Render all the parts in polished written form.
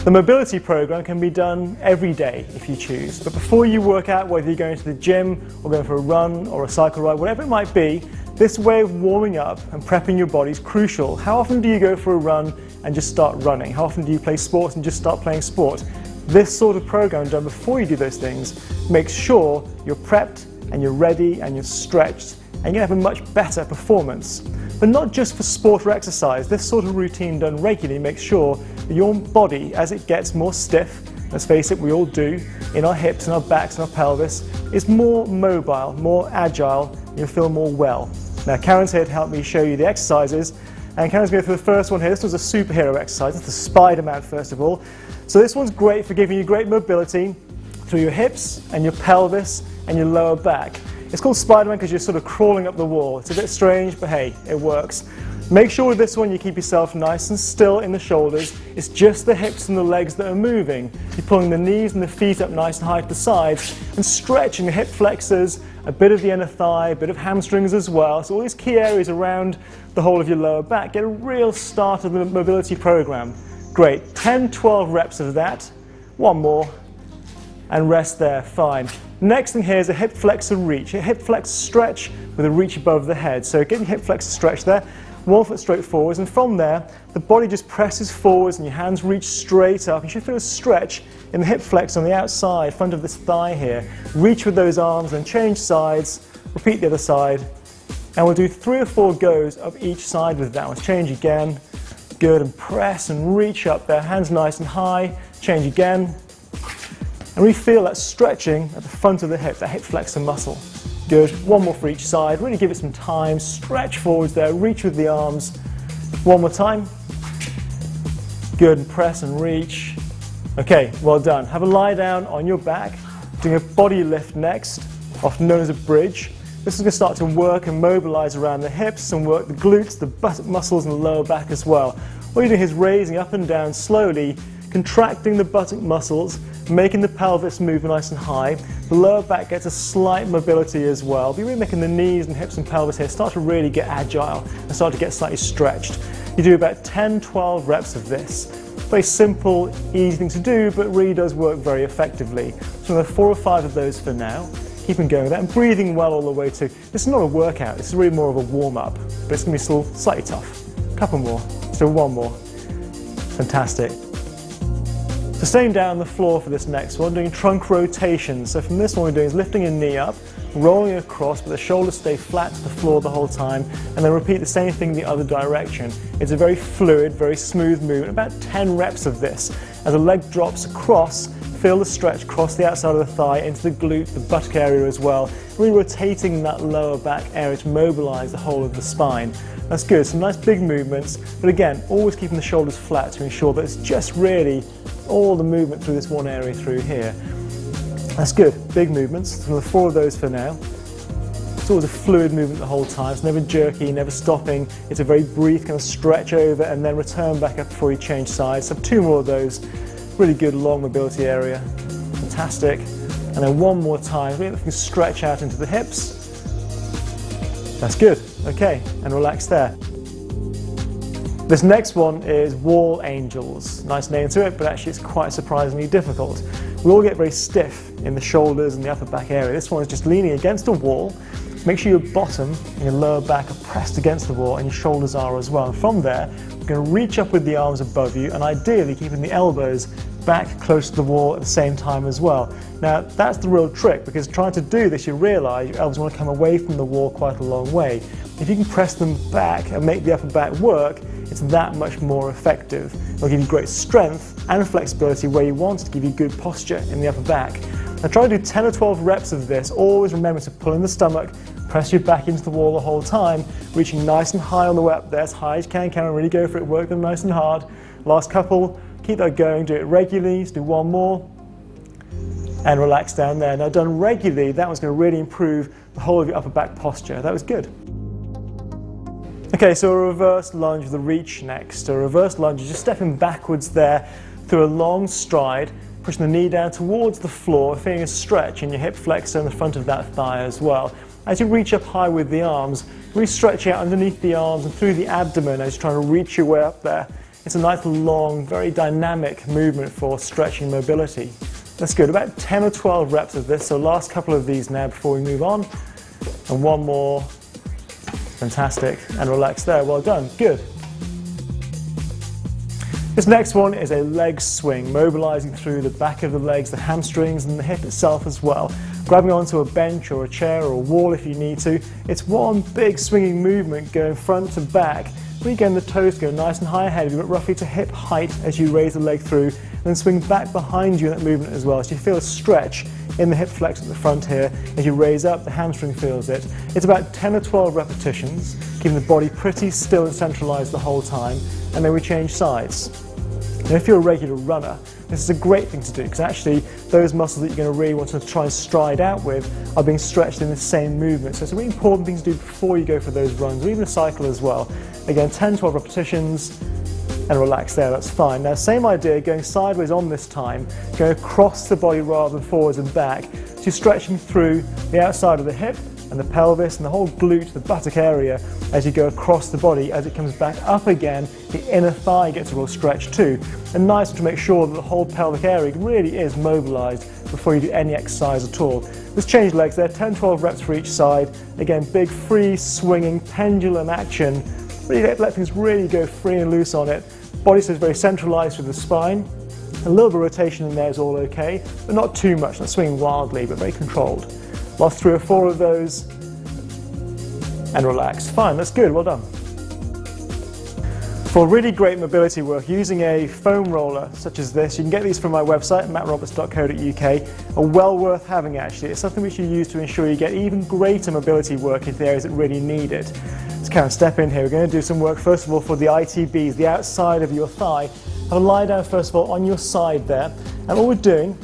The mobility program can be done every day if you choose, but before you work out, whether you're going to the gym or going for a run or a cycle ride, whatever it might be, this way of warming up and prepping your body is crucial. How often do you go for a run and just start running? How often do you play sports and just start playing sport? This sort of program done before you do those things makes sure you're prepped and you're ready and you're stretched and you have a much better performance. But not just for sport or exercise, this sort of routine done regularly makes sure that your body, as it gets more stiff, let's face it, we all do, in our hips and our backs and our pelvis, is more mobile, more agile, and you'll feel more well. Now Karen's here to help me show you the exercises, and Karen's going to go for the first one here. This was a superhero exercise, it's the Spider-Man first of all. So this one's great for giving you great mobility through your hips and your pelvis and your lower back. It's called Spider-Man because you're sort of crawling up the wall. It's a bit strange, but hey, it works. Make sure with this one you keep yourself nice and still in the shoulders. It's just the hips and the legs that are moving. You're pulling the knees and the feet up nice and high to the sides and stretching the hip flexors, a bit of the inner thigh, a bit of hamstrings as well. So all these key areas around the whole of your lower back. Get a real start of the mobility program. Great, 10, 12 reps of that. One more. And rest there, fine. Next thing here is a hip flexor reach, a hip flex stretch with a reach above the head. So get your hip flexor stretch there, 1 foot straight forwards, and from there, the body just presses forwards and your hands reach straight up. You should feel a stretch in the hip flex on the outside, front of this thigh here. Reach with those arms, then change sides, repeat the other side, and we'll do 3 or 4 goes of each side with that. Let's change again, good, and press and reach up there, hands nice and high, change again. And we feel that stretching at the front of the hip, that hip flexor muscle. Good, 1 more for each side, really give it some time, stretch forwards there, reach with the arms. 1 more time. Good, and press and reach. Okay, well done. Have a lie down on your back, doing a body lift next, often known as a bridge. This is going to start to work and mobilize around the hips and work the glutes, the buttock muscles and the lower back as well. What you're doing is raising up and down slowly, contracting the buttock muscles, making the pelvis move nice and high. The lower back gets a slight mobility as well. But you're really making the knees and hips and pelvis here start to really get agile and start to get slightly stretched. You do about 10, 12 reps of this. Very simple, easy thing to do, but really does work very effectively. So there are 4 or 5 of those for now. Keep on going with that and breathing well all the way to. This is not a workout, this is really more of a warm-up, but it's going to be still slightly tough. A couple more, so 1 more. Fantastic. So staying down on the floor for this next one, doing trunk rotations. So from this one we're doing is lifting a knee up, rolling across, but the shoulders stay flat to the floor the whole time, and then repeat the same thing the other direction. It's a very fluid, very smooth movement, about 10 reps of this. As the leg drops across, feel the stretch across the outside of the thigh into the glute, the buttock area as well, really rotating that lower back area to mobilize the whole of the spine. That's good, some nice big movements, but again, always keeping the shoulders flat to ensure that it's just really all the movement through this one area through here. That's good, big movements. So 4 of those for now. It's always a fluid movement the whole time. It's never jerky, never stopping. It's a very brief kind of stretch over and then return back up before you change sides. So 2 more of those. Really good long mobility area. Fantastic. And then 1 more time. Really looking to stretch out into the hips. That's good. Okay, and relax there. This next one is wall angels. Nice name to it, but actually it's quite surprisingly difficult. We all get very stiff in the shoulders and the upper back area. This one is just leaning against a wall. Make sure your bottom and your lower back are pressed against the wall and your shoulders are as well. And from there, we're going to reach up with the arms above you and ideally keeping the elbows back close to the wall at the same time as well. Now that's the real trick, because trying to do this you realise your elbows want to come away from the wall quite a long way. If you can press them back and make the upper back work, it's that much more effective. It'll give you great strength and flexibility where you want it to give you good posture in the upper back. Now try to do 10 or 12 reps of this. Always remember to pull in the stomach, press your back into the wall the whole time, reaching nice and high on the way up there, as high as you can, Karen, really go for it, work them nice and hard. Last couple, keep that going, do it regularly, just do 1 more, and relax down there. Now done regularly, that was going to really improve the whole of your upper back posture. That was good. Okay, so a reverse lunge with a reach next. A reverse lunge is just stepping backwards there through a long stride, pushing the knee down towards the floor, feeling a stretch in your hip flexor and the front of that thigh as well. As you reach up high with the arms, really stretch out underneath the arms and through the abdomen as you're trying to reach your way up there It's a nice long, very dynamic movement for stretching mobility. That's good, about 10 or 12 reps of this, so last couple of these now before we move on. And one more, fantastic, and relax there, well done, good. This next one is a leg swing, mobilizing through the back of the legs, the hamstrings and the hip itself as well. Grabbing onto a bench or a chair or a wall if you need to. It's one big swinging movement going front to back. Really getting the toes go nice and high ahead of you, but roughly to hip height as you raise the leg through, and then swing back behind you in that movement as well. So you feel a stretch in the hip flex at the front here. As you raise up, the hamstring feels it. It's about 10 or 12 repetitions, keeping the body pretty still and centralized the whole time, and then we change sides. Now if you're a regular runner, this is a great thing to do, because actually those muscles that you're going to really want to try and stride out with are being stretched in the same movement. So it's a really important thing to do before you go for those runs, or even a cycle as well. Again, 10, 12 repetitions, and relax there, that's fine. Now same idea, going sideways on this time, going across the body rather than forwards and back. So you're stretching through the outside of the hip, and the pelvis and the whole glute, the buttock area, as you go across the body. As it comes back up again, the inner thigh gets a real stretch too. And nice to make sure that the whole pelvic area really is mobilized before you do any exercise at all. Let's change legs there, 10, 12 reps for each side. Again, big free swinging pendulum action. Really let things really go free and loose on it. Body stays very centralized through the spine. A little bit of rotation in there is all okay, but not too much, not swinging wildly, but very controlled. Last 3 or 4 of those, and relax. Fine, that's good, well done. For really great mobility work, using a foam roller such as this, you can get these from my website, mattroberts.co.uk, are well worth having actually. It's something which you use to ensure you get even greater mobility work into the areas that really need it. Let's kind of step in here. We're going to do some work first of all for the ITBs, the outside of your thigh. Have a lie down first of all on your side there, and all we're doing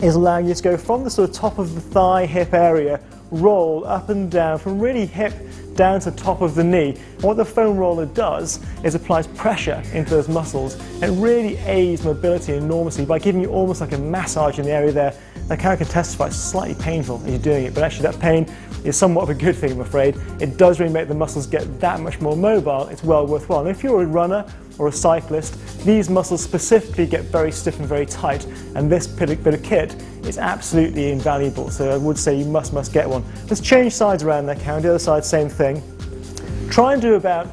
is allowing you to go from the sort of top of the thigh hip area, roll up and down from really hip down to top of the knee. And what the foam roller does is applies pressure into those muscles and really aids mobility enormously by giving you almost like a massage in the area there. That kind of can testify it's slightly painful as you're doing it, but actually that pain is somewhat of a good thing, I'm afraid. It does really make the muscles get that much more mobile. It's well worthwhile. And if you're a runner or a cyclist, these muscles specifically get very stiff and very tight, and this bit of kit is absolutely invaluable. So I would say you must get one. Let's change sides around there, Karen. The other side, same thing. Try and do about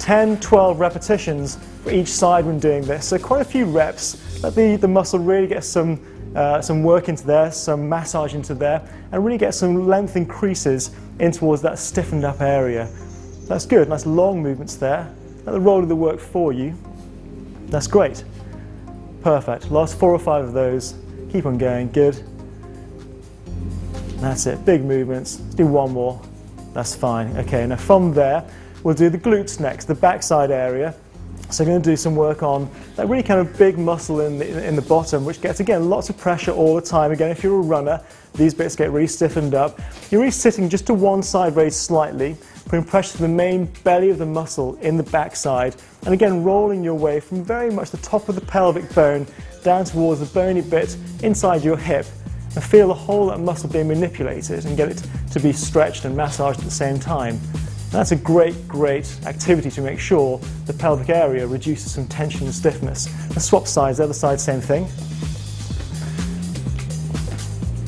10, 12 repetitions for each side when doing this. So quite a few reps. Let the muscle really get some work into there, some massage into there, and really get some length increases in towards that stiffened up area. That's good, nice long movements there. Let the roller do the work for you. That's great. Perfect. Last 4 or 5 of those. Keep on going, good. That's it, big movements. Let's do one more. That's fine. Okay, now from there, we'll do the glutes next, the backside area. So I'm going to do some work on that really kind of big muscle in the bottom, which gets, again, lots of pressure all the time. Again, if you're a runner, these bits get really stiffened up. You're really sitting just to one side very slightly, putting pressure to the main belly of the muscle in the backside, and again, rolling your way from very much the top of the pelvic bone down towards the bony bit inside your hip, and feel the whole of that muscle being manipulated and get it to be stretched and massaged at the same time. That's a great activity to make sure the pelvic area reduces some tension and stiffness. Let's swap sides, the other side, same thing.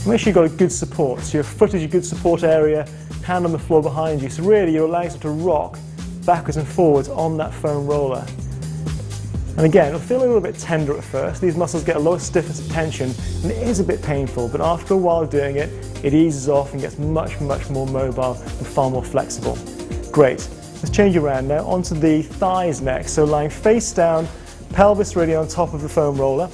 Make sure you've got a good support. So your foot is your good support area, hand on the floor behind you. So really you're allowing yourself to rock backwards and forwards on that foam roller. And again, it'll feel a little bit tender at first. These muscles get a lot of stiffness and tension, and it is a bit painful, but after a while doing it, it eases off and gets much more mobile and far more flexible. Great. Let's change around now onto the thighs next. So lying face down, pelvis really on top of the foam roller,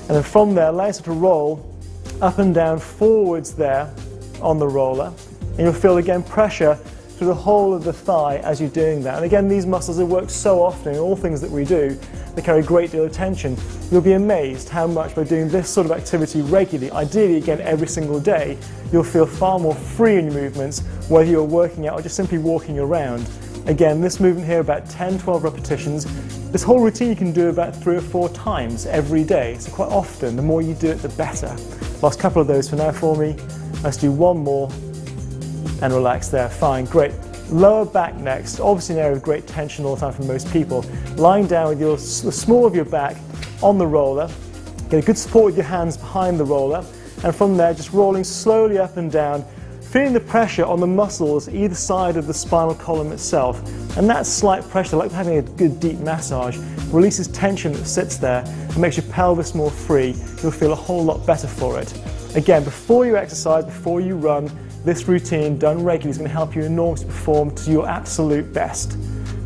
and then from there, allow yourself to roll up and down forwards there on the roller, and you'll feel again pressure through the whole of the thigh as you're doing that. And again, these muscles that work so often in all things that we do, they carry a great deal of tension. You'll be amazed how much by doing this sort of activity regularly, ideally again every single day, you'll feel far more free in your movements, whether you're working out or just simply walking around. Again, this movement here, about 10, 12 repetitions. This whole routine you can do about 3 or 4 times every day, so quite often, the more you do it, the better. Last couple of those for now for me. Let's do one more and relax there. Fine, great. Lower back next, obviously an area of great tension all the time for most people. Lying down with the small of your back on the roller, get a good support with your hands behind the roller, and from there just rolling slowly up and down, feeling the pressure on the muscles either side of the spinal column itself. And that slight pressure, like having a good deep massage, releases tension that sits there and makes your pelvis more free. You'll feel a whole lot better for it. Again, before you exercise, before you run, this routine done regularly is going to help you enormously perform to your absolute best.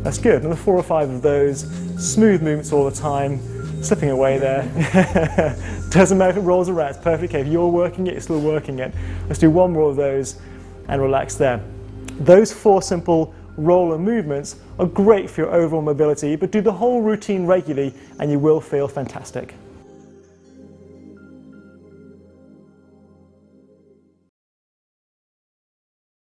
That's good. Another 4 or 5 of those, smooth movements all the time, slipping away there. Doesn't matter if it rolls around, it's perfectly okay. If you're working it, you're still working it. Let's do 1 more of those and relax there. Those 4 simple roller movements are great for your overall mobility, but do the whole routine regularly and you will feel fantastic.